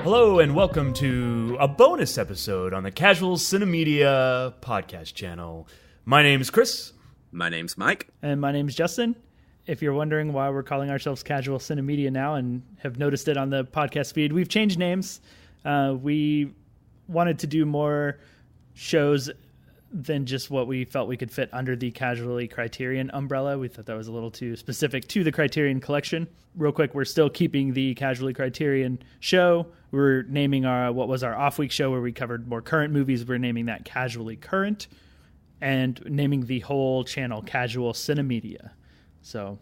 Hello and welcome to a bonus episode on the Casual Cinemedia podcast channel. My name is Chris. My name's Mike. And my name's Justin. If you're wondering why we're calling ourselves Casual Cinemedia now and have noticed it on the podcast feed, we've changed names. We wanted to do more shows than just what we felt we could fit under the Casually Criterion umbrella. We thought that was a little too specific to the Criterion collection. Real quick, we're still keeping the Casually Criterion show. We're naming what was our off-week show where we covered more current movies. We're naming that Casually Current, and naming the whole channel Casual Cinemedia. So,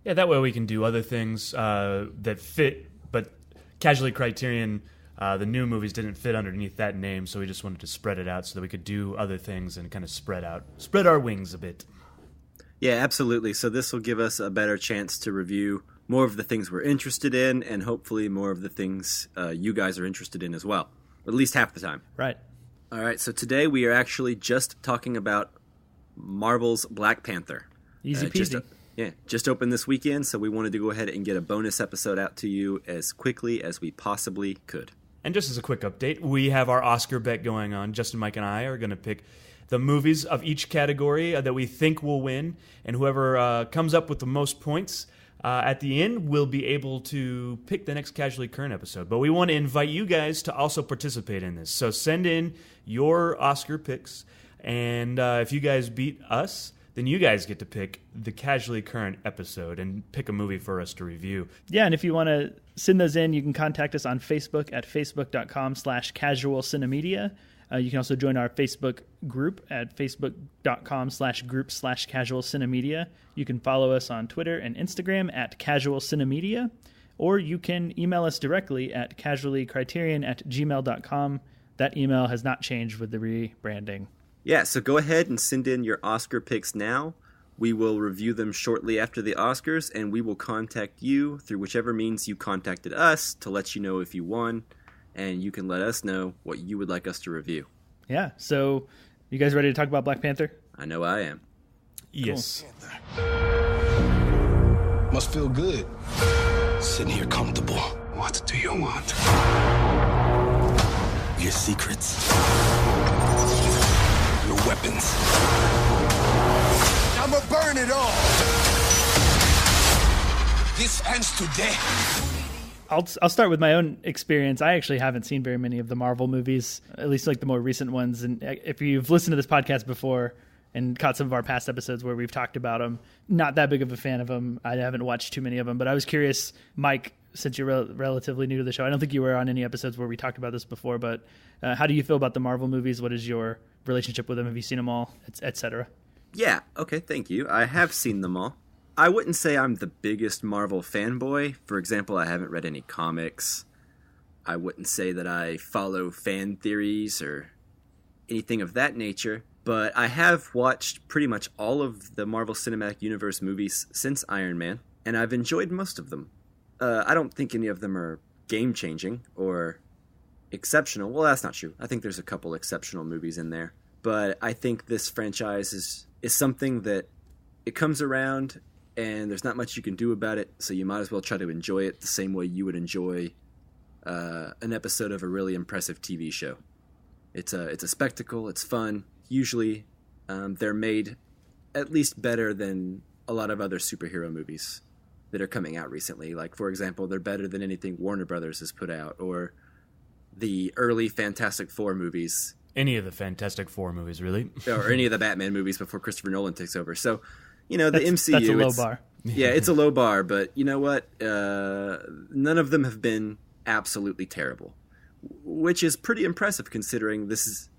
yeah, that way we can do other things that fit, but Casually Criterion, the new movies didn't fit underneath that name, so we just wanted to spread it out so that we could do other things and kind of spread our wings a bit. Yeah, absolutely. So this will give us a better chance to review more of the things we're interested in, and hopefully more of the things you guys are interested in as well, at least half the time. Right. All right, so today we are actually just talking about Marvel's Black Panther. Easy peasy. Just opened this weekend, so we wanted to go ahead and get a bonus episode out to you as quickly as we possibly could. And just as a quick update, we have our Oscar bet going on. Justin, Mike, and I are going to pick the movies of each category that we think will win, and whoever comes up with the most points at the end will be able to pick the next Casually Current episode. But we want to invite you guys to also participate in this. So send in your Oscar picks, and if you guys beat us, then you guys get to pick the Casually Current episode and pick a movie for us to review. Yeah, and if you want to send those in, you can contact us on Facebook at facebook.com/casualcinemedia. You can also join our Facebook group at facebook.com/group/casualcinemedia. You can follow us on Twitter and Instagram at casualcinemedia, or you can email us directly at casuallycriterion@gmail.com. That email has not changed with the rebranding. Yeah, so go ahead and send in your Oscar picks now. We will review them shortly after the Oscars, and we will contact you through whichever means you contacted us to let you know if you won, and you can let us know what you would like us to review. Yeah, so you guys ready to talk about Black Panther? I know I am. Yes. Cool. Must feel good. Sitting here comfortable. What do you want? Your secrets. Your weapons. I'ma burn it all. This ends today. I'll start with my own experience. I actually haven't seen very many of the Marvel movies, at least like the more recent ones. And if you've listened to this podcast before and caught some of our past episodes where we've talked about them, not that big of a fan of them. I haven't watched too many of them, but I was curious, Mike, since you're relatively new to the show, I don't think you were on any episodes where we talked about this before, but how do you feel about the Marvel movies? What is your relationship with them? Have you seen them all, et cetera? Yeah, okay, thank you. I have seen them all. I wouldn't say I'm the biggest Marvel fanboy. For example, I haven't read any comics. I wouldn't say that I follow fan theories or anything of that nature. But I have watched pretty much all of the Marvel Cinematic Universe movies since Iron Man, and I've enjoyed most of them. I don't think any of them are game-changing or exceptional. Well, that's not true. I think there's a couple exceptional movies in there. But I think this franchise is something that it comes around and there's not much you can do about it, so you might as well try to enjoy it the same way you would enjoy an episode of a really impressive TV show. It's a spectacle, it's fun. Usually they're made at least better than a lot of other superhero movies that are coming out recently. Like, for example, they're better than anything Warner Brothers has put out, or the early Fantastic Four movies. Any of the Fantastic Four movies, really. Or any of the Batman movies before Christopher Nolan takes over. So, you know, the MCU... That's a low bar. Yeah, it's a low bar, but you know what? None of them have been absolutely terrible, which is pretty impressive considering this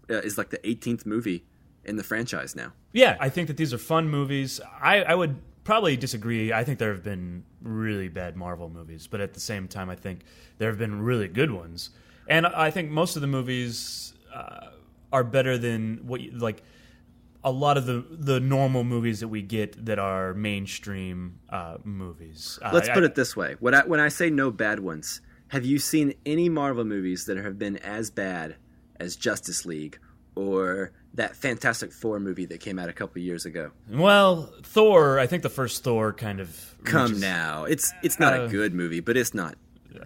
is like the 18th movie in the franchise now. Yeah, I think that these are fun movies. I would probably disagree. I think there have been really bad Marvel movies, but at the same time, I think there have been really good ones. And I think most of the movies are better than like a lot of the normal movies that we get that are mainstream movies. Let's put it this way. When I say no bad ones, have you seen any Marvel movies that have been as bad as Justice League or that Fantastic Four movie that came out a couple years ago? Well, Thor, I think the first Thor kind of... Come now. It's not a good movie, but it's not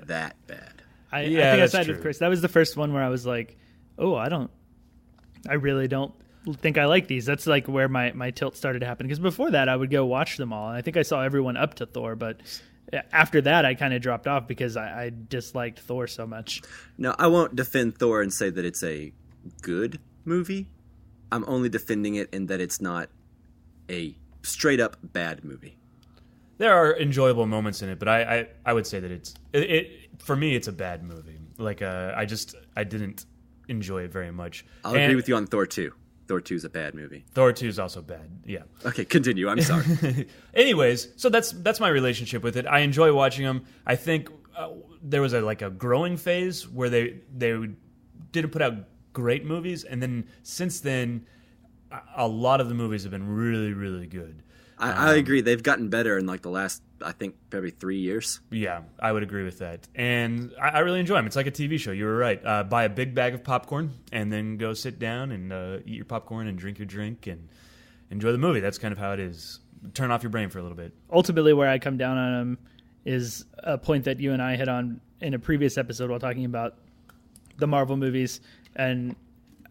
that bad. I think I sided with Chris. That was the first one where I was like, oh, I really don't think I like these. That's like where my tilt started to happen. Because before that, I would go watch them all. And I think I saw everyone up to Thor. But after that, I kind of dropped off because I disliked Thor so much. No, I won't defend Thor and say that it's a good movie. I'm only defending it in that it's not a straight-up bad movie. There are enjoyable moments in it, but I would say that it for me, it's a bad movie. Like, I didn't enjoy it very much. I'll agree with you on Thor 2. Thor 2 is a bad movie. Thor 2 is also bad, yeah. Okay, continue. I'm sorry. Anyways, so that's my relationship with it. I enjoy watching them. I think there was a growing phase where they didn't put out great movies, and then since then, a lot of the movies have been really, really good. I agree. They've gotten better in like the last, I think, probably 3 years. Yeah, I would agree with that. And I really enjoy them. It's like a TV show. You were right. Buy a big bag of popcorn and then go sit down and eat your popcorn and drink your drink and enjoy the movie. That's kind of how it is. Turn off your brain for a little bit. Ultimately, where I come down on them is a point that you and I hit on in a previous episode while talking about the Marvel movies. And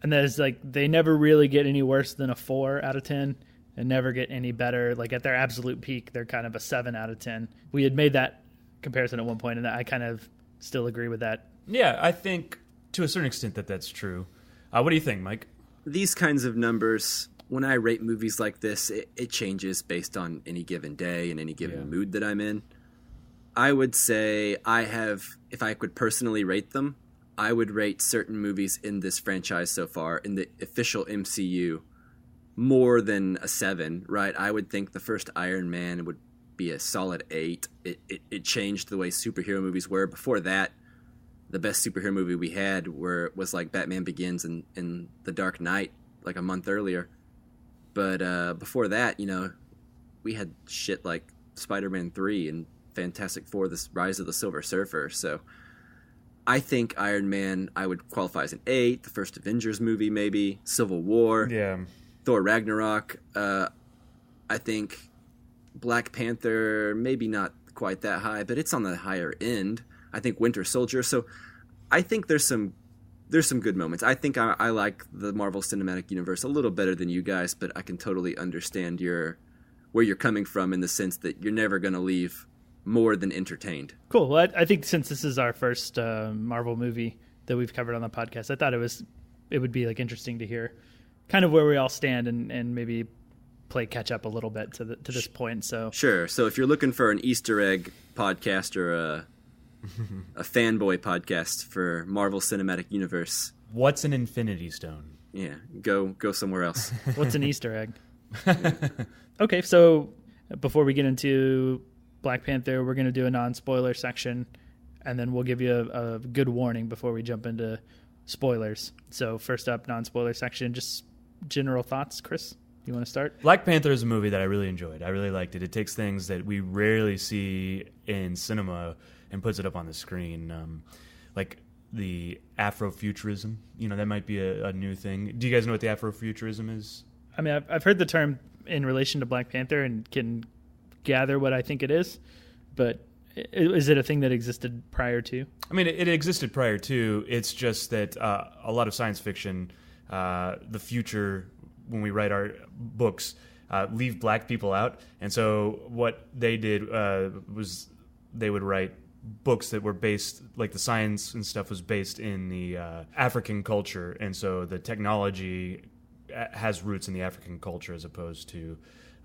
that is like they never really get any worse than a 4 out of 10. And never get any better. Like at their absolute peak, they're kind of a 7 out of 10. We had made that comparison at one point, and I kind of still agree with that. Yeah, I think to a certain extent that's true. What do you think, Mike? These kinds of numbers, when I rate movies like this, it changes based on any given day and any given mood that I'm in. I would say if I could personally rate them, I would rate certain movies in this franchise so far, in the official MCU, more than a 7, right? I would think the first Iron Man would be a solid 8. It changed the way superhero movies were. Before that, the best superhero movie we had was like Batman Begins and The Dark Knight, like a month earlier. But before that, we had shit like Spider-Man 3 and Fantastic Four, The Rise of the Silver Surfer. So I think Iron Man, I would qualify as an 8. The first Avengers movie, maybe. Civil War. Yeah. Thor Ragnarok, I think Black Panther, maybe not quite that high, but it's on the higher end. I think Winter Soldier. So I think there's some good moments. I think I like the Marvel Cinematic Universe a little better than you guys, but I can totally understand where you're coming from in the sense that you're never going to leave more than entertained. Cool. Well, I think since this is our first Marvel movie that we've covered on the podcast, I thought it would be like interesting to hear kind of where we all stand and maybe play catch up a little bit to this point. So sure. So if you're looking for an Easter egg podcast or a fanboy podcast for Marvel Cinematic Universe, what's an Infinity Stone? Yeah, go somewhere else. What's an Easter egg? Okay, so before we get into Black Panther, we're going to do a non-spoiler section, and then we'll give you a good warning before we jump into spoilers. So first up, non-spoiler section, just general thoughts. Chris, you want to start? Black Panther is a movie that I really enjoyed. I really liked it. It takes things that we rarely see in cinema and puts it up on the screen, like the Afrofuturism. That might be a new thing. Do you guys know what the Afrofuturism is? I mean, I've heard the term in relation to Black Panther and can gather what I think it is, but is it a thing that existed prior to? I mean, it existed prior to. It's just that a lot of science fiction, the future, when we write our books, leave black people out. And so what they did was they would write books that were based, like the science and stuff was based in the African culture. And so the technology has roots in the African culture as opposed to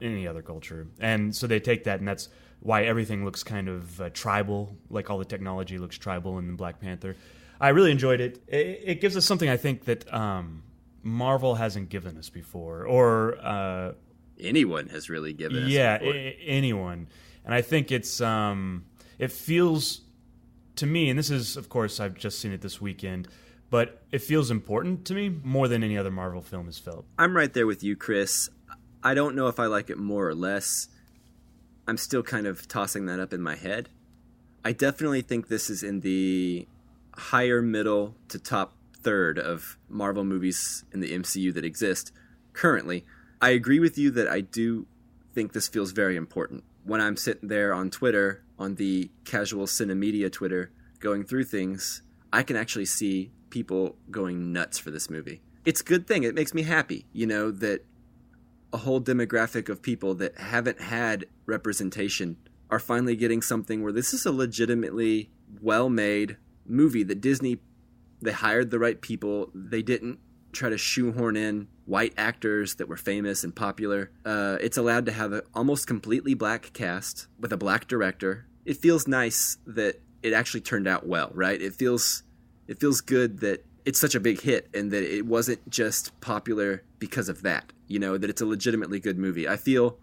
any other culture. And so they take that, and that's why everything looks kind of tribal, like all the technology looks tribal in Black Panther. I really enjoyed it. It gives us something I think that Marvel hasn't given us before, or anyone has really given us before. Anyone. And I think it's it feels to me, and this is, of course, I've just seen it this weekend, but it feels important to me more than any other Marvel film has felt. I'm right there with you, Chris. I don't know if I like it more or less. I'm still kind of tossing that up in my head. I definitely think this is in the higher middle to top third of Marvel movies in the MCU that exist currently. I agree with you that I do think this feels very important. When I'm sitting there on Twitter, on the casual cinemedia Twitter, going through things, I can actually see people going nuts for this movie. It's a good thing. It makes me happy, that a whole demographic of people that haven't had representation are finally getting something where this is a legitimately well-made movie that Disney, they hired the right people. They didn't try to shoehorn in white actors that were famous and popular. It's allowed to have an almost completely black cast with a black director. It feels nice that it actually turned out well, right? It feels good that it's such a big hit and that it wasn't just popular because of that, that it's a legitimately good movie. I feel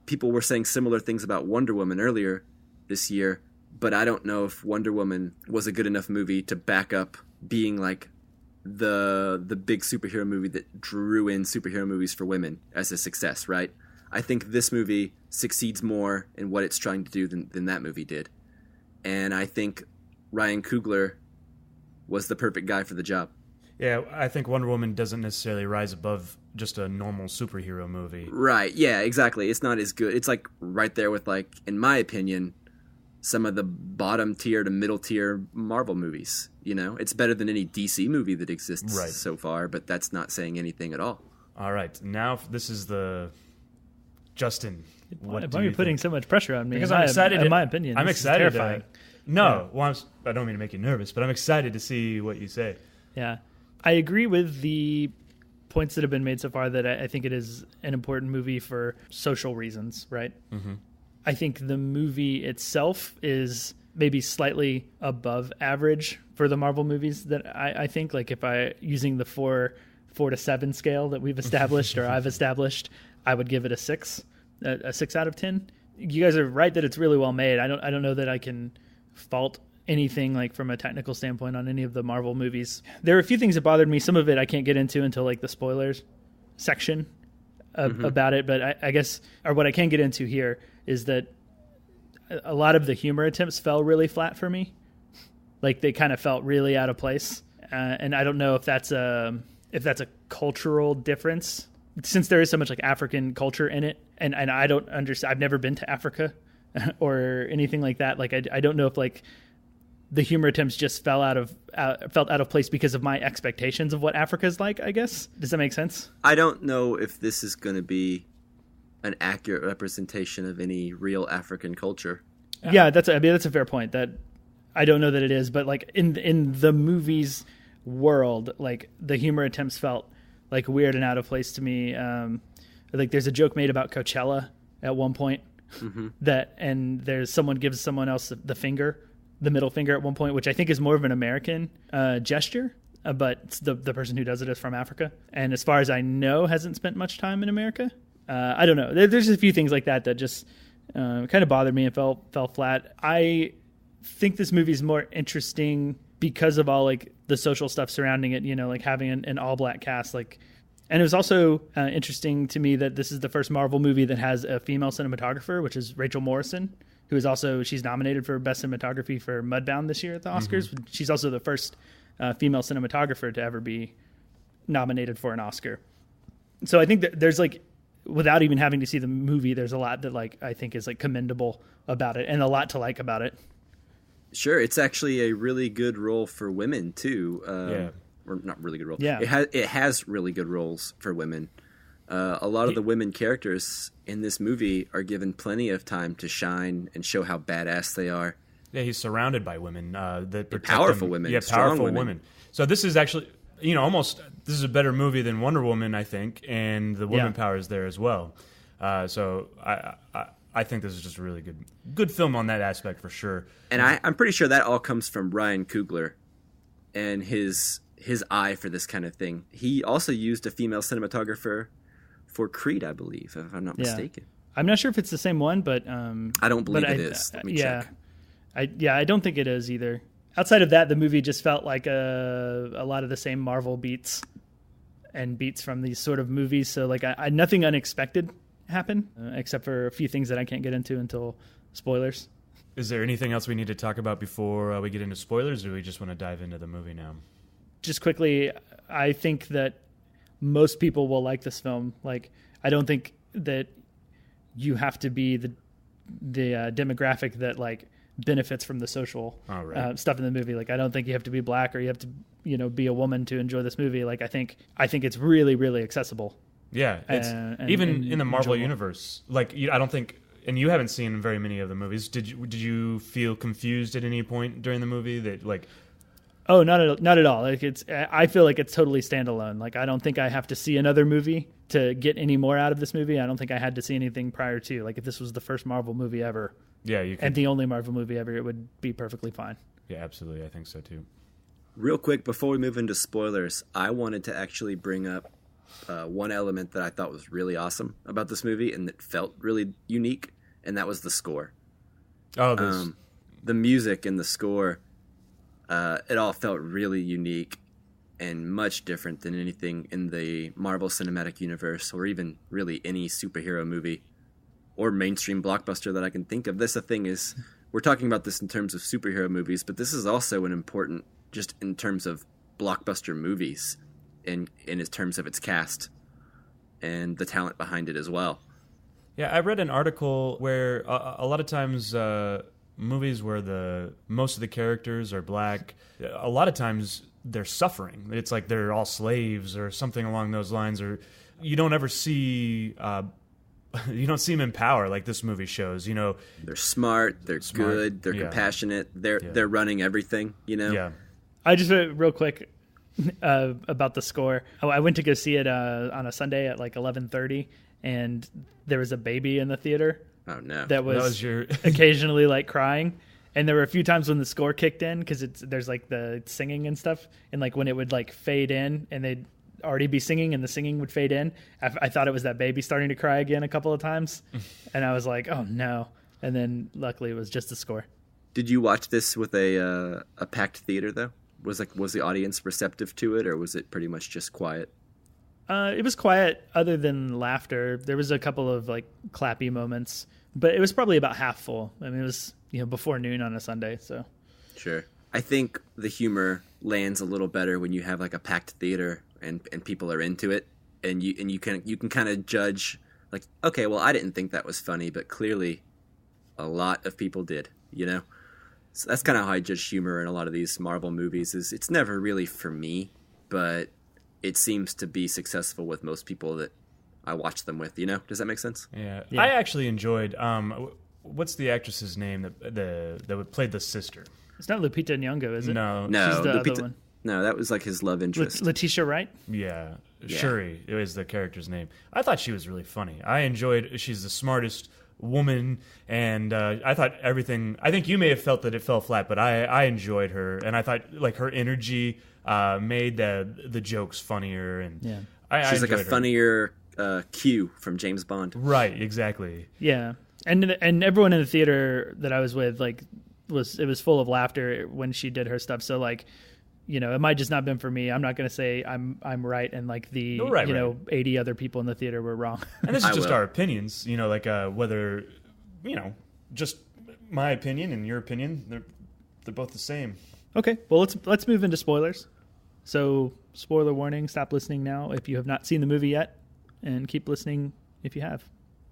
people were saying similar things about Wonder Woman earlier this year, but I don't know if Wonder Woman was a good enough movie to back up being like the big superhero movie that drew in superhero movies for women as a success, right? I think this movie succeeds more in what it's trying to do than that movie did. And I think Ryan Coogler was the perfect guy for the job. Yeah, I think Wonder Woman doesn't necessarily rise above just a normal superhero movie. Right, yeah, exactly. It's not as good. It's like right there with, like, in my opinion, some of the bottom tier to middle tier Marvel movies. It's better than any DC movie that exists so far, but that's not saying anything at all. All right, now this is the Justin. Why are you putting so much pressure on me? Because I'm excited. In my opinion, I'm excited. Terrifying. I don't mean to make you nervous, but I'm excited to see what you say. Yeah, I agree with the points that have been made so far that I think it is an important movie for social reasons, right? Mm-hmm. I think the movie itself is maybe slightly above average for the Marvel movies that I think, like if using the 4 to 7 scale that we've established or I've established, I would give it a 6 out of 10. You guys are right that it's really well made. I don't know that I can fault anything like from a technical standpoint on any of the Marvel movies. There are a few things that bothered me. Some of it I can't get into until like the spoilers section about it, but I guess, or what I can get into here is that a lot of the humor attempts fell really flat for me. Like they kind of felt really out of place. And I don't know if that's a cultural difference, since there is so much like African culture in it. And I don't understand, I've never been to Africa or anything like that. Like I don't know if like the humor attempts just felt out of place because of my expectations of what Africa's like, I guess. Does that make sense? I don't know if this is going to be an accurate representation of any real African culture. Yeah, that's a fair point. That I don't know that it is, but like in the movie's world, like the humor attempts felt like weird and out of place to me. Like there's a joke made about Coachella at one point and there's someone gives someone else the middle finger at one point, which I think is more of an American gesture, but the person who does it is from Africa. And as far as I know, hasn't spent much time in America. I don't know. There's a few things like that just kind of bothered me and fell flat. I think this movie is more interesting because of all like the social stuff surrounding it, like having an all black cast, like, and it was also interesting to me that this is the first Marvel movie that has a female cinematographer, which is Rachel Morrison, who is also, she's nominated for Best Cinematography for Mudbound this year at the Oscars. Mm-hmm. She's also the first female cinematographer to ever be nominated for an Oscar. So I think that there's like, without even having to see the movie, there's a lot that like I think is like commendable about it and a lot to like about it. Sure, it's actually a really good role for women too. Or not really good role. Yeah, it has really good roles for women. A lot of the women characters in this movie are given plenty of time to shine and show how badass they are. Yeah, he's surrounded by women that protect powerful him. Women, yeah, strong powerful women. So this is actually, almost this is a better movie than Wonder Woman, I think, and the woman power is there as well. So I think this is just a really good film on that aspect for sure. And I'm pretty sure that all comes from Ryan Coogler and his eye for this kind of thing. He also used a female cinematographer for Creed, I believe, if I'm not mistaken. I'm not sure if it's the same one, but I don't believe it is. Let me check. I don't think it is either. Outside of that, the movie just felt like a lot of the same Marvel beats from these sort of movies. So like nothing unexpected happened, except for a few things that I can't get into until spoilers. Is there anything else we need to talk about before we get into spoilers, or do we just want to dive into the movie now? Just quickly, I think that most people will like this film. Like, I don't think that you have to be the demographic that like benefits from the social stuff in the movie. Like, I don't think you have to be black or you have to, be a woman to enjoy this movie. Like, I think it's really, really accessible. Yeah, it's even in the Marvel universe. Like, I don't think, and you haven't seen very many of the movies. Did you feel confused at any point during the movie that like? Oh, not at all. Like, I feel like it's totally standalone. Like, I don't think I have to see another movie to get any more out of this movie. I don't think I had to see anything prior to. Like, if this was the first Marvel movie ever, and the only Marvel movie ever, it would be perfectly fine. Yeah, absolutely. I think so too. Real quick, before we move into spoilers, I wanted to actually bring up one element that I thought was really awesome about this movie and that felt really unique, and that was the score. Oh, the music and the score, it all felt really unique and much different than anything in the Marvel Cinematic Universe or even really any superhero movie or mainstream blockbuster that I can think of. The thing is, we're talking about this in terms of superhero movies, but this is also an important, just in terms of blockbuster movies, in terms of its cast and the talent behind it as well. Yeah, I read an article where a lot of times movies where most of the characters are black, a lot of times they're suffering. It's like they're all slaves or something along those lines, or you don't ever see you don't see them in power like this movie shows. They're smart, they're good, they're compassionate, they're running everything. Yeah. I just real quick about the score. I went to go see it on a Sunday at like 11:30, and there was a baby in the theater. Oh no! That was occasionally like crying, and there were a few times when the score kicked in because there's like the singing and stuff, and like when it would like fade in and they'd already be singing and the singing would fade in. I thought it was that baby starting to cry again a couple of times, and I was like, oh no! And then luckily it was just the score. Did you watch this with a packed theater though? Was the audience receptive to it, or was it pretty much just quiet? It was quiet other than laughter. There was a couple of like clappy moments, but it was probably about half full. I mean, it was before noon on a Sunday, so. Sure. I think the humor lands a little better when you have like a packed theater and people are into it, and you can kind of judge like, okay, well, I didn't think that was funny, but clearly a lot of people did, So that's kind of how I judge humor in a lot of these Marvel movies. Is it's never really for me, but it seems to be successful with most people that I watch them with. Does that make sense? Yeah. I actually enjoyed. What's the actress's name that played the sister? It's not Lupita Nyong'o, is it? No, she's the other one. No, that was like his love interest. Letitia Wright? Yeah, Shuri is the character's name. I thought she was really funny. I enjoyed. She's the smartest woman, and I thought everything. I think you may have felt that it fell flat, but I enjoyed her, and I thought like her energy made the jokes funnier, and she's like a funnier Q from James Bond. Right, exactly. Yeah, and everyone in the theater that I was with like was full of laughter when she did her stuff. So like, it might just not been for me. I'm not going to say I'm right, and like the 80 other people in the theater were wrong. And this is just our opinions, like whether just my opinion and your opinion, they're both the same. Okay, well let's move into spoilers. So spoiler warning: stop listening now if you have not seen the movie yet, and keep listening if you have.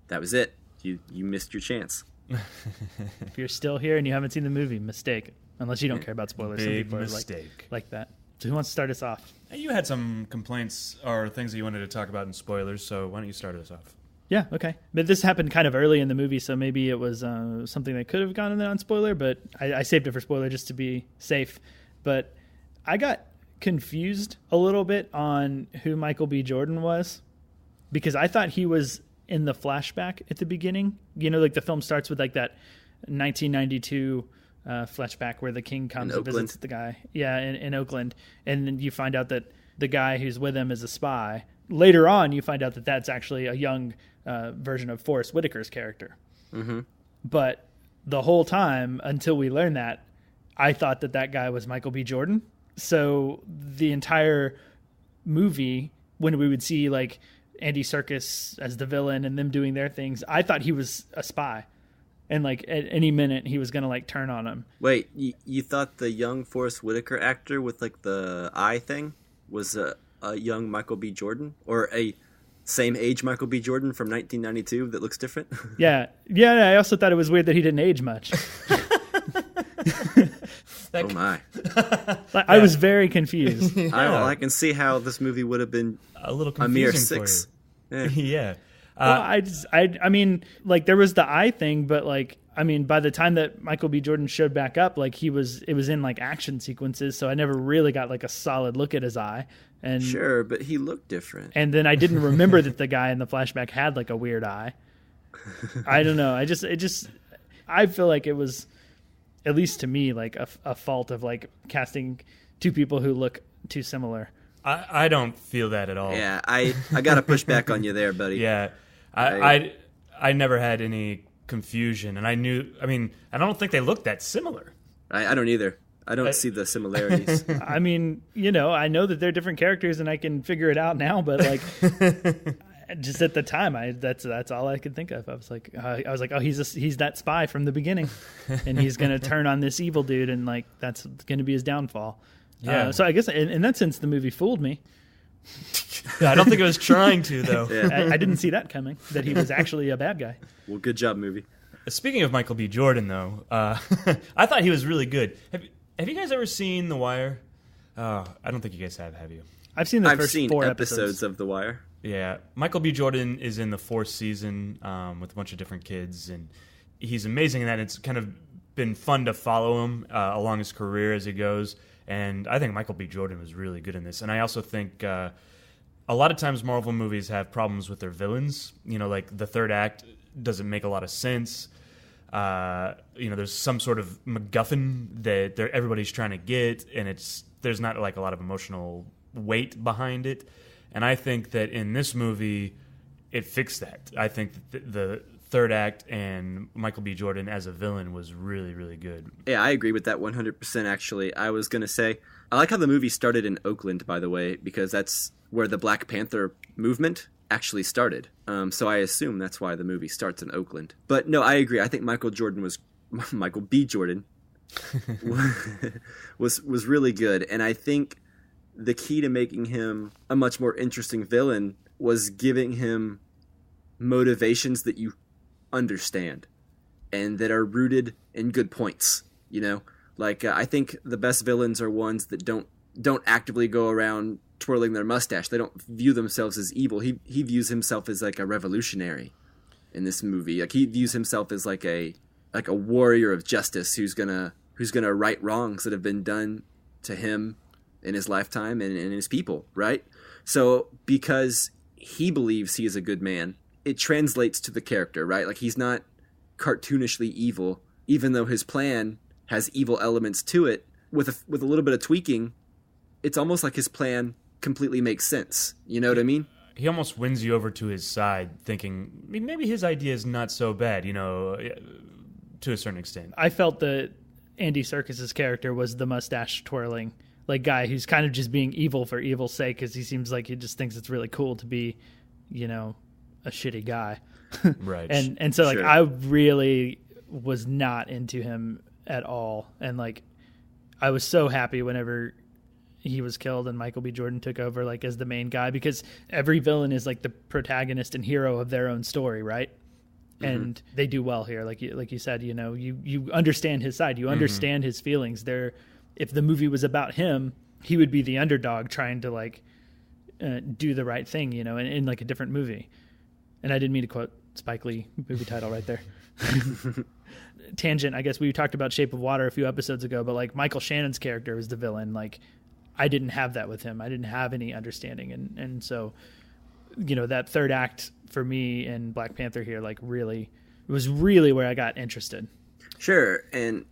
That was it. You missed your chance. If you're still here and you haven't seen the movie, mistake. Unless you don't care about spoilers. Big some people mistake. Are like that. So who wants to start us off? You had some complaints or things that you wanted to talk about in spoilers, so why don't you start us off? Yeah, okay. But this happened kind of early in the movie, so maybe it was something that could have gone in there on spoiler, but I saved it for spoiler just to be safe. But I got confused a little bit on who Michael B. Jordan was, because I thought he was in the flashback at the beginning. Like the film starts with like that 1992 flashback where the king comes and visits the guy. Yeah, in Oakland. And then you find out that the guy who's with him is a spy. Later on, you find out that that's actually a young version of Forrest Whitaker's character. Mm-hmm. But the whole time, until we learn that, I thought that guy was Michael B. Jordan. So the entire movie, when we would see like Andy Serkis as the villain and them doing their things, I thought he was a spy. And like at any minute he was going to like turn on him. Wait, you thought the young Forrest Whitaker actor with like the eye thing was a young Michael B. Jordan, or a same age Michael B. Jordan from 1992 that looks different? Yeah. I also thought it was weird that he didn't age much. Oh my! I was very confused. I can see how this movie would have been A little a mere confusing 6. for you. Yeah. Well, I mean, like there was the eye thing, but like, I mean, by the time that Michael B. Jordan showed back up, like it was in like action sequences, so I never really got like a solid look at his eye. And Sure, but he looked different. and then I didn't remember that the guy in the flashback had like a weird eye. I don't know. I feel like it was, at least to me, like a fault of like casting two people who look too similar. I don't feel that at all. Yeah, I got to push back on you there, buddy. Yeah. I never had any confusion, and I don't think they look that similar. I don't either. I don't see the similarities. I mean, I know that they're different characters, and I can figure it out now. But like, just at the time, that's all I could think of. I was like, oh, he's that spy from the beginning, and he's gonna turn on this evil dude, and like that's gonna be his downfall. Yeah. So I guess in that sense, the movie fooled me. I don't think it was trying to, though. Yeah. I didn't see that coming, that he was actually a bad guy. Well, good job, movie. Speaking of Michael B. Jordan, though, I thought he was really good. Have you guys ever seen The Wire? I don't think you guys have you? I've seen the I've first seen 4 episodes of The Wire. Yeah. Michael B. Jordan is in the 4th season with a bunch of different kids, and he's amazing in that. It's kind of been fun to follow him along his career as he goes, and I think Michael B. Jordan was really good in this. And I also think a lot of times Marvel movies have problems with their villains. Like the third act doesn't make a lot of sense. There's some sort of MacGuffin that everybody's trying to get, and there's not like a lot of emotional weight behind it. And I think that in this movie, it fixed that. I think that the third act and Michael B. Jordan as a villain was really, really good. Yeah, I agree with that 100%, actually. I was going to say, I like how the movie started in Oakland, by the way, because that's where the Black Panther movement actually started. So I assume that's why the movie starts in Oakland. But no, I agree. I think Michael B. Jordan was really good. And I think the key to making him a much more interesting villain was giving him motivations that you understand and that are rooted in good points. Like I think the best villains are ones that don't actively go around twirling their mustache. They don't view themselves as evil. He views himself as like a revolutionary in this movie. Like he views himself as like a warrior of justice who's gonna right wrongs that have been done to him in his lifetime and in his people, right? So because he believes he is a good man, it translates to the character, right? Like he's not cartoonishly evil, even though his plan has evil elements to it. With a little bit of tweaking, it's almost like his plan completely makes sense. You know what I mean? He almost wins you over to his side, thinking maybe his idea is not so bad, to a certain extent. I felt that Andy Serkis's character was the mustache twirling like guy who's kind of just being evil for evil's sake, because he seems like he just thinks it's really cool to be, a shitty guy. Right. And so like Sure. I really was not into him at all, and like I was so happy whenever he was killed and Michael B. Jordan took over like as the main guy, because every villain is like the protagonist and hero of their own story, right? Mm-hmm. And they do well here, like you said, you understand his side, you understand his feelings. If the movie was about him, he would be the underdog trying to like do the right thing, in like a different movie. And I didn't mean to quote Spike Lee movie title right there. Tangent, I guess we talked about Shape of Water a few episodes ago, but like Michael Shannon's character was the villain. Like I didn't have that with him. I didn't have any understanding. And so, that third act for me in Black Panther here, like really, it was really where I got interested. Sure. And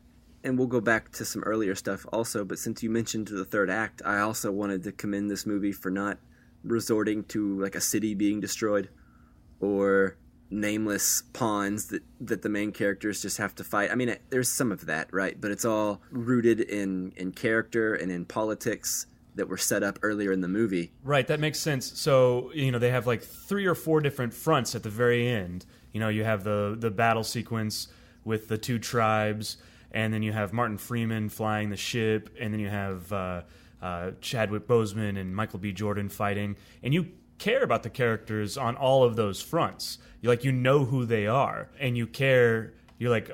we'll go back to some earlier stuff also, but since you mentioned the third act, I also wanted to commend this movie for not resorting to like a city being destroyed or nameless pawns that the main characters just have to fight. I mean, there's some of that, right? But it's all rooted in character and in politics that were set up earlier in the movie. Right, that makes sense. So, they have like 3 or 4 different fronts at the very end. You have the battle sequence with the 2 tribes, and then you have Martin Freeman flying the ship, and then you have Chadwick Boseman and Michael B. Jordan fighting, and you care about the characters on all of those fronts. You know who they are, and you care,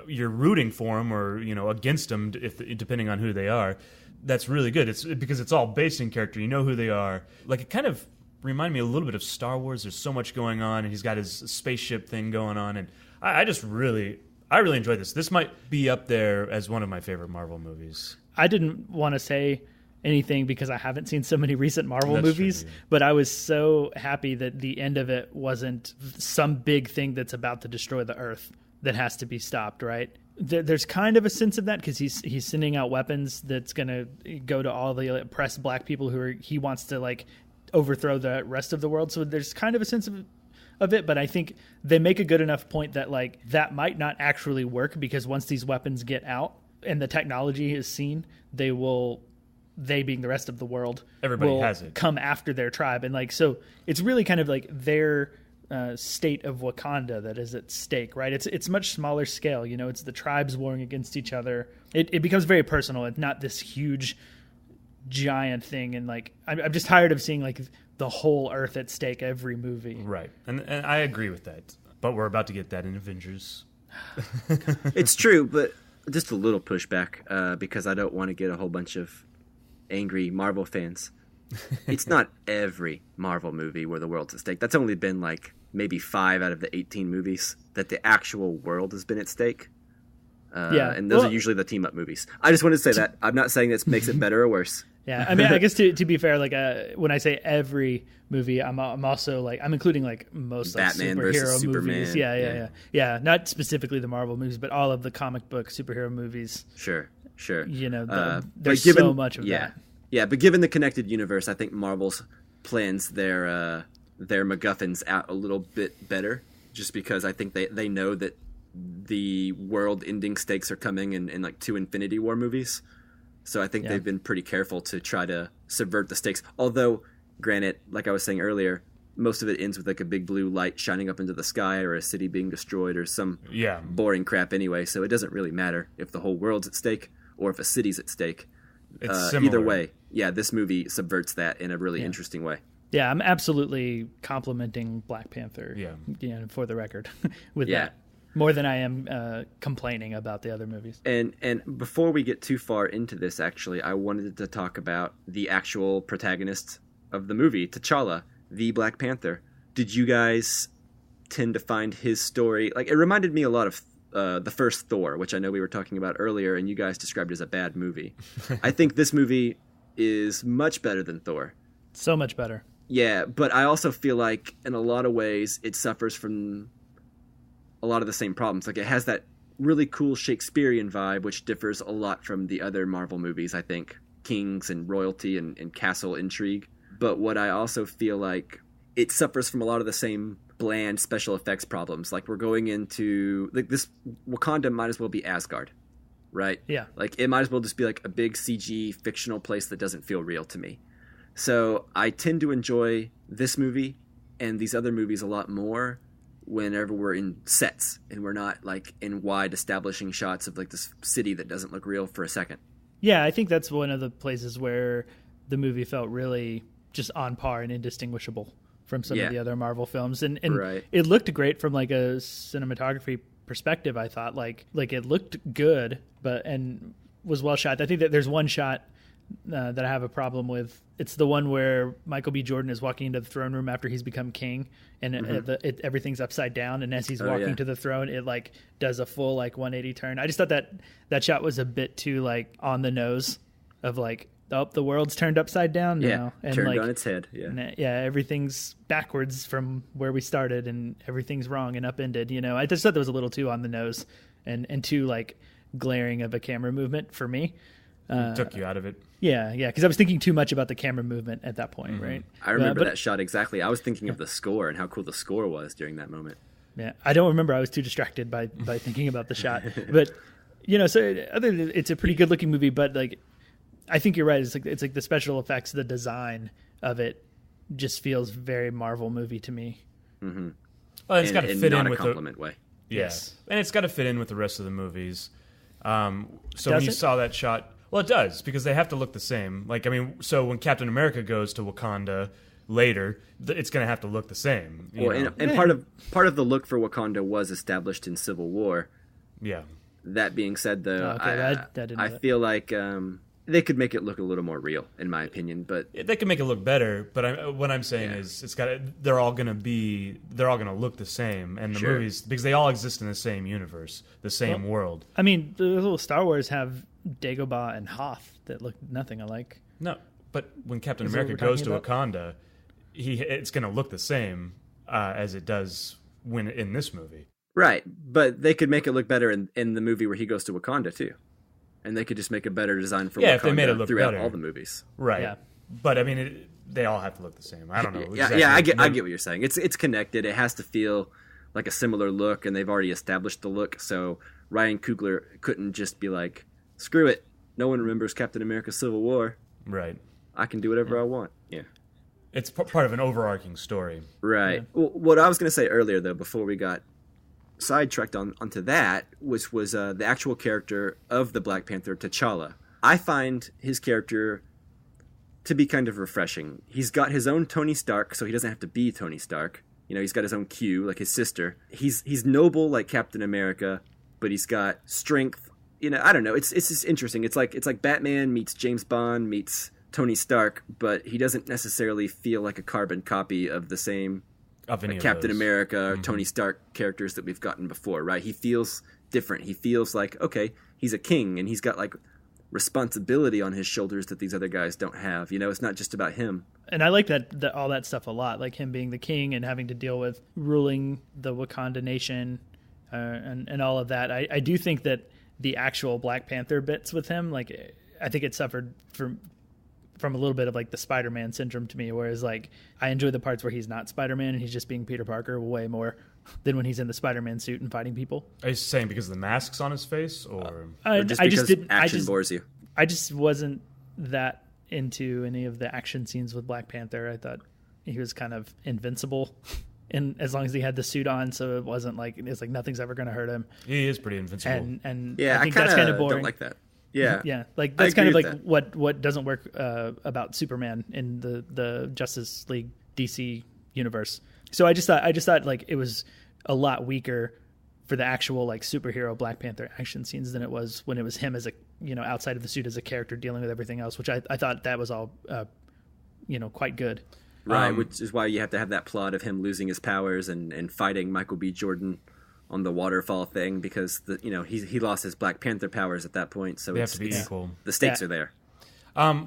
you're rooting for them or against them depending on who they are. That's really good. It's because it's all based in character. You know who they are. Like, it kind of reminded me a little bit of Star Wars. There's so much going on, and he's got his spaceship thing going on, and I really enjoyed this. This might be up there as one of my favorite Marvel movies. I didn't want to say anything because I haven't seen so many recent Marvel movies, true, yeah. But I was so happy that the end of it wasn't some big thing that's about to destroy the Earth that has to be stopped, right? There's kind of a sense of that because he's sending out weapons that's going to go to all the oppressed black people he wants to like overthrow the rest of the world. So there's kind of a sense of it, but I think they make a good enough point that like that might not actually work because once these weapons get out and the technology is seen, they being the rest of the world, everybody will has it, come after their tribe. And like, so it's really kind of like their state of Wakanda that is at stake, right? It's much smaller scale, it's the tribes warring against each other. It becomes very personal. It's not this huge giant thing. And like, I'm just tired of seeing like the whole Earth at stake every movie. Right. And I agree with that, but we're about to get that in Avengers. It's true, but just a little pushback because I don't want to get a whole bunch of angry Marvel fans. It's not every Marvel movie where the world's at stake. That's only been like maybe 5 out of the 18 movies that the actual world has been at stake. And those are usually the team up movies. I just wanted to say that. I'm not saying this makes it better or worse. Yeah, I mean, I guess to be fair, like when I say every movie, I'm also like I'm including like most like Batman superhero versus movies. Superman. Yeah. Not specifically the Marvel movies, but all of the comic book superhero movies. Sure. There's so much of that. Yeah, but given the connected universe, I think Marvel's plans their MacGuffins out a little bit better, just because I think they know that the world-ending stakes are coming in like 2 Infinity War movies. So I think they've been pretty careful to try to subvert the stakes. Although, granted, like I was saying earlier, most of it ends with like a big blue light shining up into the sky or a city being destroyed or some boring crap anyway. So it doesn't really matter if the whole world's at stake or if a city's at stake. It's either way, this movie subverts that in a really interesting way. Yeah, I'm absolutely complimenting Black Panther. Yeah, for the record, with that more than I am complaining about the other movies. And before we get too far into this, actually, I wanted to talk about the actual protagonist of the movie, T'Challa, the Black Panther. Did you guys tend to find his story like it reminded me a lot of the first Thor, which I know we were talking about earlier, and you guys described as a bad movie. I think this movie is much better than Thor. So much better. Yeah, but I also feel like in a lot of ways it suffers from a lot of the same problems. Like it has that really cool Shakespearean vibe, which differs a lot from the other Marvel movies, I think. Kings and royalty and castle intrigue. But what I also feel like it suffers from a lot of the same bland special effects problems. Like we're going into like this Wakanda might as well be Asgard, right? Yeah. Like it might as well just be like a big CG fictional place that doesn't feel real to me. So I tend to enjoy this movie and these other movies a lot more whenever we're in sets and we're not like in wide establishing shots of like this city that doesn't look real for a second. Yeah, I think that's one of the places where the movie felt really just on par and indistinguishable from some of the other Marvel films. And it looked great from like a cinematography perspective, I thought. Like it looked good, and was well shot. I think that there's one shot that I have a problem with. It's the one where Michael B. Jordan is walking into the throne room after he's become king, and everything's upside down. And as he's walking to the throne, it like does a full like 180 turn. I just thought that shot was a bit too like on the nose of like, oh, the world's turned upside down now. And turned like, on its head. Yeah, everything's backwards from where we started, and everything's wrong and upended. I just thought that was a little too on the nose and too like glaring of a camera movement for me. Took you out of it. Yeah, because I was thinking too much about the camera movement at that point, right? I remember that shot exactly. I was thinking of the score and how cool the score was during that moment. Yeah, I don't remember. I was too distracted by thinking about the shot. But so it's a pretty good looking movie. But like, I think you're right. It's like the special effects, the design of it, just feels very Marvel movie to me. Mm-hmm. Well, it's got to fit in with a compliment way. Yes, and it's got to fit in with the rest of the movies. So does when you it? saw that shot. Well, it does, because they have to look the same. Like, I mean, so when Captain America goes to Wakanda later, it's going to have to look the same. And part of the look for Wakanda was established in Civil War, Yeah. That being said, though, I didn't know I that. feel like they could make it look a little more real, in my opinion. But They can make it look better, but what I'm saying is they're all gonna look the same, and the Sure. movies, because they all exist in the same universe, the same world. I mean, the little Star Wars have Dagobah and Hoth that look nothing alike. No, but when Captain Is that America what we're goes to talking Wakanda, it's gonna look the same as it does when in this movie. right, but they could make it look better in the movie where he goes to Wakanda too, and they could just make a better design for Wakanda if they made it look throughout better. all the movies. Right. Yeah. But I mean, they all have to look the same. I don't know. Yeah, I get what you're saying. It's connected. It has to feel like a similar look, and they've already established the look. So Ryan Coogler couldn't just be like, "Screw it, no one remembers Captain America: Civil War. Right. I can do whatever I want." Yeah, It's part of an overarching story. right. Well, what I was going to say earlier, though, before we got sidetracked onto that, was the actual character of the Black Panther, T'Challa. I find his character to be kind of refreshing. He's got his own Tony Stark, so he doesn't have to be Tony Stark. You know, he's got his own Q, like his sister. He's noble like Captain America, but he's got strength. You know, I don't know. It's just interesting. It's like Batman meets James Bond meets Tony Stark, but he doesn't necessarily feel like a carbon copy of the same Of any of Captain those. America or Tony Stark characters that we've gotten before, right? He feels different. He feels like, okay, he's a king and he's got like responsibility on his shoulders that these other guys don't have. You know, it's not just about him. And I like that all that stuff a lot, like him being the king and having to deal with ruling the Wakanda nation and all of that. I do think that the actual Black Panther bits with him, like I think it suffered from a little bit of like the Spider-Man syndrome to me, whereas like I enjoy the parts where he's not Spider-Man and he's just being Peter Parker way more than when he's in the Spider-Man suit and fighting people. Are you saying because of the masks on his face, or Or just because action bores you. I just wasn't that into any of the action scenes with Black Panther. I thought he was kind of invincible, and as long as he had the suit on, so it wasn't like it's like nothing's ever going to hurt him. he is pretty invincible? And Yeah, I think I that's kind of boring. don't like that. Yeah. Yeah, like I that's kind of agree like with what doesn't work about Superman in the Justice League DC universe. So I just thought like it was a lot weaker for the actual like superhero Black Panther action scenes than it was when it was him as a outside of the suit as a character dealing with everything else, which I thought that was all quite good. Right, which is why you have to have that plot of him losing his powers and fighting Michael B. Jordan on the waterfall thing, because he lost his Black Panther powers at that point, so They have to be equal. The stakes Yeah. are there.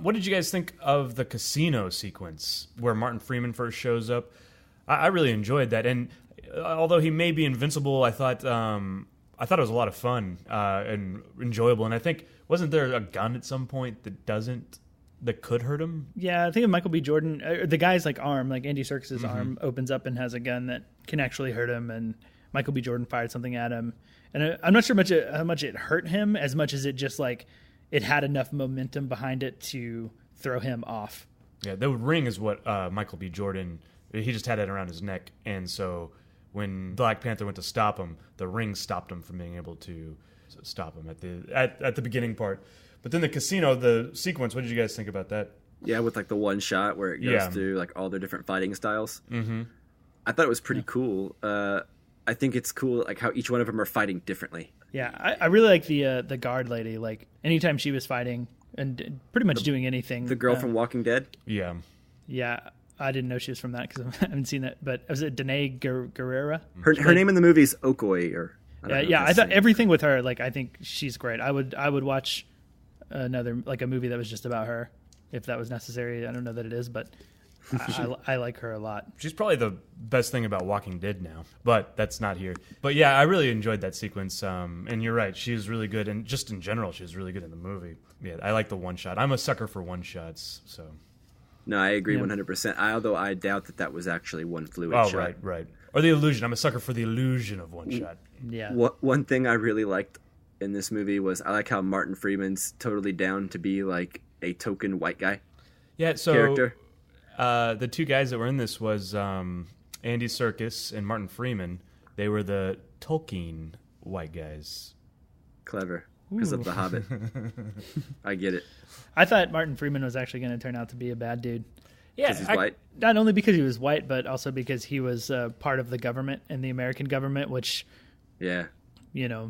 What did you guys think of the casino sequence where Martin Freeman first shows up? I really enjoyed that, and although he may be invincible, I thought it was a lot of fun and enjoyable. And I think, wasn't there a gun at some point that could hurt him? Yeah, I think of Michael B. Jordan, the guy's like arm, like Andy Serkis's arm opens up and has a gun that can actually hurt him, and Michael B. Jordan fired something at him, and I'm not sure how much it hurt him as much as it just like it had enough momentum behind it to throw him off. Yeah, the ring is what Michael B. Jordan, he just had it around his neck, and so when Black Panther went to stop him, the ring stopped him from being able to stop him at the beginning part. But then the casino, the sequence, what did you guys think about that? Yeah, with like the one shot where it goes through like all their different fighting styles. Mm-hmm. I thought it was pretty cool. I think it's cool like how each one of them are fighting differently. Yeah, I really like the guard lady. Like anytime she was fighting and pretty much doing anything. The girl from Walking Dead? Yeah. Yeah, I didn't know she was from that because I haven't seen that. But was it Danae Guerrera? Her name in the movie is Okoye, or I thought everything with her. Like I think she's great. I would watch another like a movie that was just about her if that was necessary. I don't know that it is, but I like her a lot. She's probably the best thing about Walking Dead now, but that's not here. But yeah, I really enjoyed that sequence, and you're right, she was really good, and just in general, she was really good in the movie. Yeah, I like the one shot. I'm a sucker for one shots, so. No, I agree 100%. Although I doubt that was actually one fluid shot. Oh, right. Or the illusion. I'm a sucker for the illusion of one shot. Yeah. One thing I really liked in this movie was I like how Martin Freeman's totally down to be like a token white guy. Yeah, so character. The two guys that were in this was Andy Serkis and Martin Freeman. They were the Tolkien white guys. Clever. Because of The Hobbit. I get it. I thought Martin Freeman was actually going to turn out to be a bad dude. Yeah, Because he's white. Not only because he was white, but also because he was part of the government and the American government, which Yeah.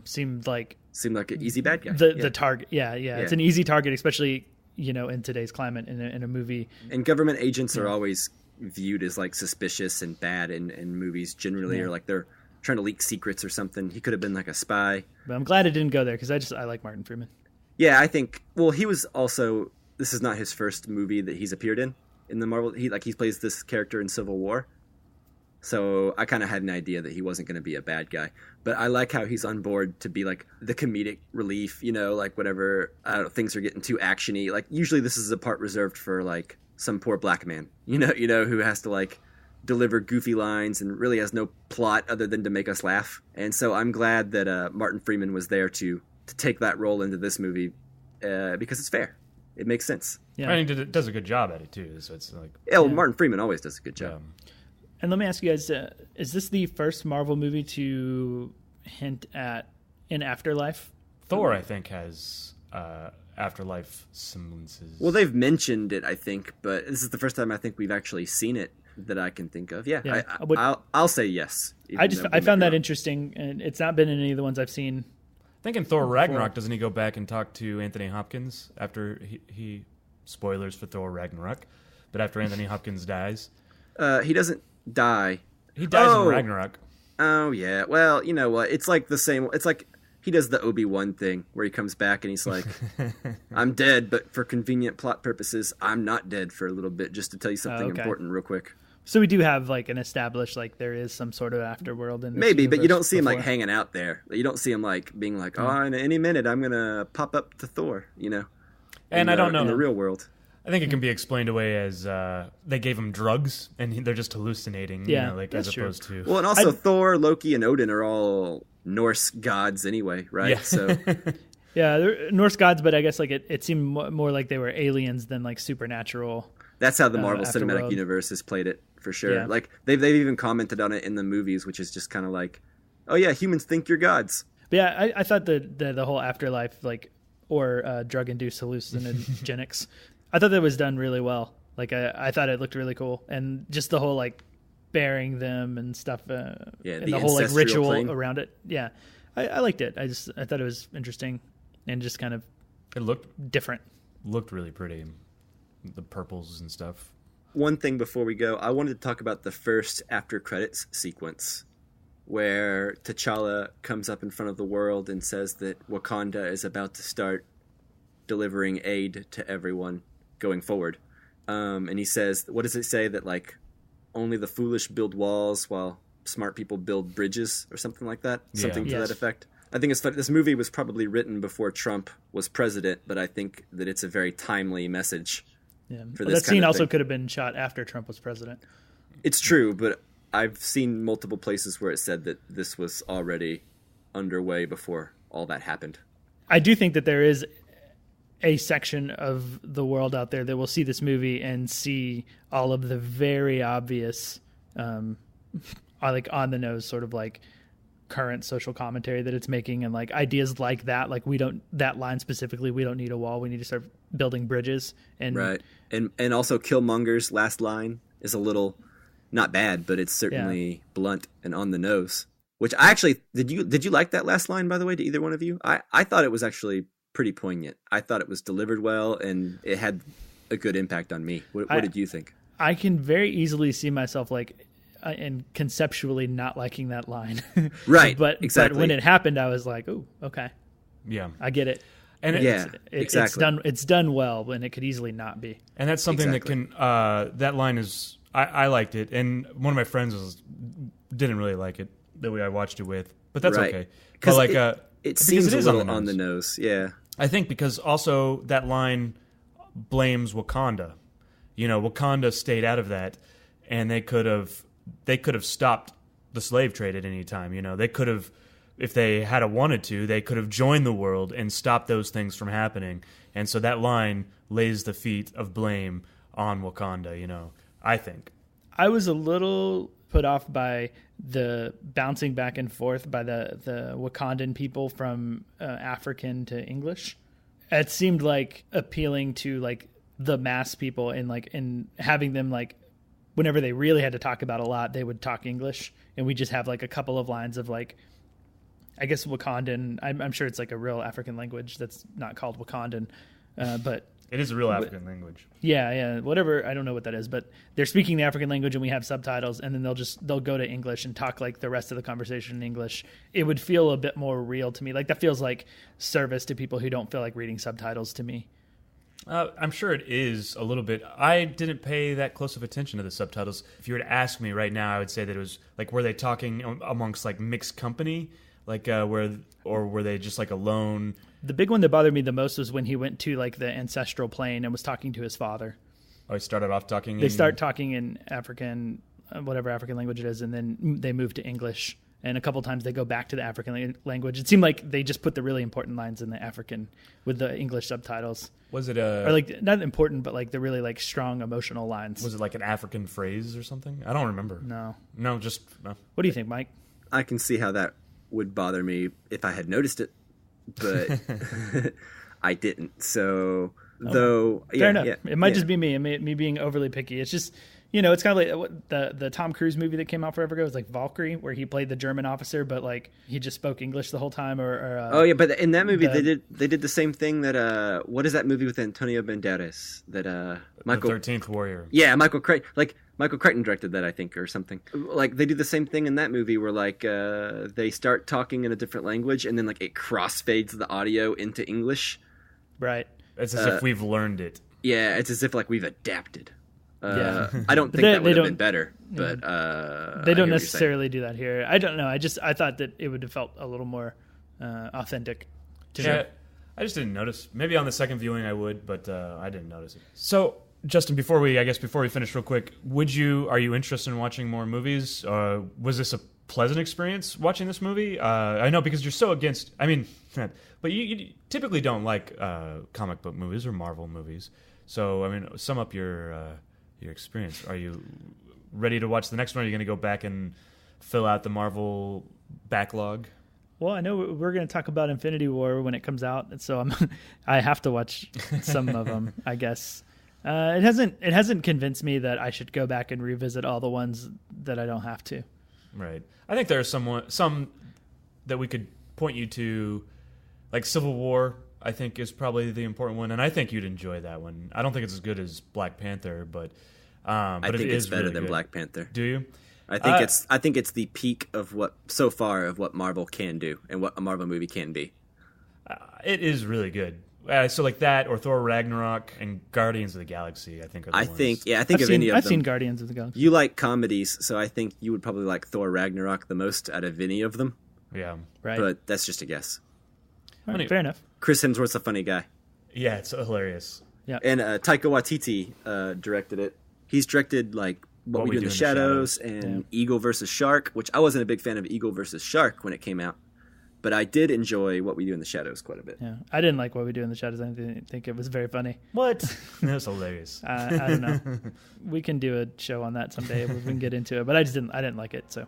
seemed like an easy bad guy. The target. Yeah. It's an easy target, especially, in today's climate in a movie. And government agents are always viewed as like suspicious and bad in movies generally, or like they're trying to leak secrets or something. He could have been like a spy. But I'm glad it didn't go there because I like Martin Freeman. Yeah, I think. Well, he was also. This is not his first movie that he's appeared in the Marvel. He plays this character in Civil War. So I kind of had an idea that he wasn't going to be a bad guy. But I like how he's on board to be like the comedic relief, like whenever things are getting too actiony. Like usually this is a part reserved for like some poor black man, who has to like deliver goofy lines and really has no plot other than to make us laugh. And so I'm glad that Martin Freeman was there to take that role into this movie because it's fair. It makes sense. Yeah. I think it does a good job at it too. So it's like Martin Freeman always does a good job. And let me ask you guys, is this the first Marvel movie to hint at an afterlife? Thor, I think, has afterlife semblances. Well, they've mentioned it, I think, but this is the first time I think we've actually seen it that I can think of. Yeah. I'll say yes. I found that interesting, and it's not been in any of the ones I've seen. I think in Thor Ragnarok, doesn't he go back and talk to Anthony Hopkins after he spoilers for Thor Ragnarok, but after Anthony Hopkins dies? He doesn't die. He dies in Ragnarok. Oh, yeah. Well, you know what? It's like the same. It's like he does the Obi-Wan thing where he comes back and he's like, I'm dead, but for convenient plot purposes, I'm not dead for a little bit, just to tell you something important real quick. So we do have like an established, like there is some sort of afterworld in this maybe, but you don't see him like hanging out there. You don't see him like being like, in any minute I'm going to pop up to Thor, And I don't know. In the real world. I think it can be explained away as they gave him drugs and they're just hallucinating, as opposed to... Well, and also Thor, Loki, and Odin are all Norse gods anyway, right? Yeah. So... yeah, they're Norse gods, but I guess like it seemed more like they were aliens than like supernatural. That's how the Marvel Cinematic Universe has played it, for sure. Yeah. Like, they've even commented on it in the movies, which is just kind of like, oh yeah, humans think you're gods. But yeah, I thought the whole afterlife, like, or drug-induced hallucinogenics... I thought that was done really well. Like I thought it looked really cool, and just the whole like burying them and stuff. And the whole like ritual around it. Yeah, I liked it. I thought it was interesting and just kind of it looked different. Looked really pretty, the purples and stuff. One thing before we go, I wanted to talk about the first after credits sequence, where T'Challa comes up in front of the world and says that Wakanda is about to start delivering aid to everyone going forward, and he says, what does it say, that like only the foolish build walls while smart people build bridges or something like that, something to that effect. I think it's funny. This movie was probably written before Trump was president, but I think that it's a very timely message for this that scene also could have been shot after Trump was president. It's true, but I've seen multiple places where it said that this was already underway before all that happened. I do think that there is a section of the world out there that will see this movie and see all of the very obvious, like on the nose, sort of like current social commentary that it's making, and like ideas like that. Like that line specifically, we don't need a wall. We need to start building bridges. And right, and also Killmonger's last line is a little not bad, but it's certainly blunt and on the nose. Which I actually did you like that last line, by the way? To either one of you, I thought it was actually pretty poignant. I thought it was delivered well, and it had a good impact on me. What did you think? I can very easily see myself like, and conceptually not liking that line. Right, but exactly. But when it happened, I was like, "Oh, okay, yeah, I get it." And exactly. It's done well, and it could easily not be. And that's something that can. That line is. I liked it, and one of my friends didn't really like it the way I watched it with, but that's okay. But like, it seems a little on the nose. Yeah. I think because also that line blames Wakanda. Wakanda stayed out of that, and they could have stopped the slave trade at any time. They could have, if they had wanted to, they could have joined the world and stopped those things from happening. And so that line lays the feet of blame on Wakanda. I think I was a little put off by the bouncing back and forth by the Wakandan people from African to English. It seemed like appealing to like the mass people, and having them like whenever they really had to talk about a lot, they would talk English, and we just have like a couple of lines of like I guess Wakandan. I'm sure it's like a real African language that's not called Wakandan, but It is a real African language. yeah, whatever. I don't know what that is, but they're speaking the African language, and we have subtitles, and then they'll go to English and talk like the rest of the conversation in English. It would feel a bit more real to me. Like that feels like service to people who don't feel like reading subtitles to me. I'm sure it is a little bit. I didn't pay that close of attention to the subtitles. If you were to ask me right now, I would say that it was like, were they talking amongst like mixed company, like or were they just like alone? The big one that bothered me the most was when he went to like the ancestral plane and was talking to his father. Oh, he started off talking. They start talking in African, whatever African language it is, and then they move to English. And a couple times they go back to the African language. It seemed like they just put the really important lines in the African with the English subtitles. Was it or like not important, but like the really like strong emotional lines? Was it like an African phrase or something? I don't remember. No. Just no. What do you think, Mike? I can see how that would bother me if I had noticed it, but I didn't. So, fair enough. It might just be me being overly picky. It's just, it's kind of like the Tom Cruise movie that came out forever ago. It was like Valkyrie, where he played the German officer, but like he just spoke English the whole time. But in that movie they did the same thing that what is that movie with Antonio Banderas that Michael, the 13th Warrior? Yeah, Michael Crichton directed that, I think, or something. Like they do the same thing in that movie where like they start talking in a different language and then like it crossfades the audio into English. Right. It's as if we've learned it. Yeah, it's as if like we've adapted. Yeah. I don't think that would have been better, but they don't necessarily do that here. I don't know. I thought that it would have felt a little more authentic to me. I just didn't notice. Maybe on the second viewing I would, but I didn't notice it. So, Justin, before we finish real quick, are you interested in watching more movies? Was this a pleasant experience watching this movie? I know because you're so against. I mean, but you typically don't like comic book movies or Marvel movies. So, I mean, sum up your experience. Are you ready to watch the next one? Or are you going to go back and fill out the Marvel backlog? Well, I know we're going to talk about Infinity War when it comes out, so I have to watch some of them, I guess. It hasn't convinced me that I should go back and revisit all the ones that I don't have to. Right. I think there are some that we could point you to, like Civil War. I think is probably the important one, and I think you'd enjoy that one. I don't think it's as good as Black Panther, but I think it's better really than good. Black Panther. Do you? I think it's the peak of what Marvel can do and what a Marvel movie can be. It is really good. So like that, or Thor Ragnarok and Guardians of the Galaxy, I think are the ones. I've seen Guardians of the Galaxy. You like comedies, so I think you would probably like Thor Ragnarok the most out of any of them. Yeah, right. But that's just a guess. Right, fair enough. Chris Hemsworth's a funny guy. Yeah, it's hilarious. Yeah, and Taika Waititi directed it. He's directed like What We Do in the Shadows and Eagle vs. Shark, which I wasn't a big fan of Eagle vs. Shark when it came out, but I did enjoy What We Do in the Shadows quite a bit. Yeah, I didn't like What We Do in the Shadows. I didn't think it was very funny. What? That was hilarious. I don't know. We can do a show on that someday. We can get into it, but I didn't like it. So,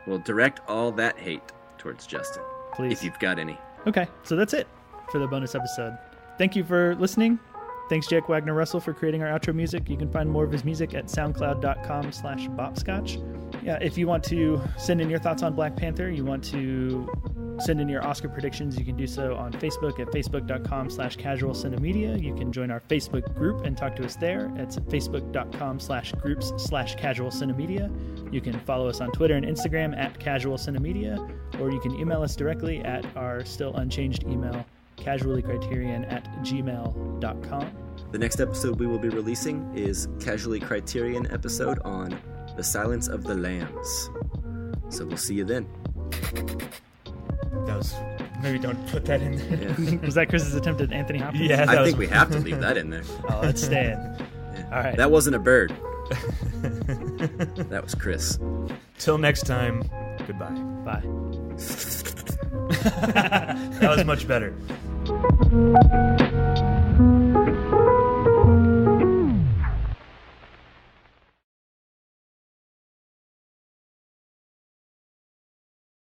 Well, direct all that hate towards Justin, please, if you've got any. Okay, so that's it for the bonus episode. Thank you for listening. Thanks, Jake Wagner Russell, for creating our outro music. You can find more of his music at soundcloud.com/bopscotch. Yeah, if you want to send in your thoughts on Black Panther, you want to send in your Oscar predictions, you can do so on Facebook at facebook.com/casualcinemedia. You can join our Facebook group and talk to us there. It's facebook.com/groups/casualcinemedia. You can follow us on Twitter and Instagram at casualcinemedia, or you can email us directly at our still unchanged email, casuallycriterion@gmail.com. The next episode we will be releasing is Casually Criterion episode on The Silence of the Lambs. So we'll see you then. That was... Maybe don't put that in there. Yeah. Was that Chris's attempt at Anthony Hopkins? Yeah, I think we have to leave that in there. Oh, let's stay in. Yeah. All right. That wasn't a bird. That was Chris. Till next time, goodbye. Bye. That was much better.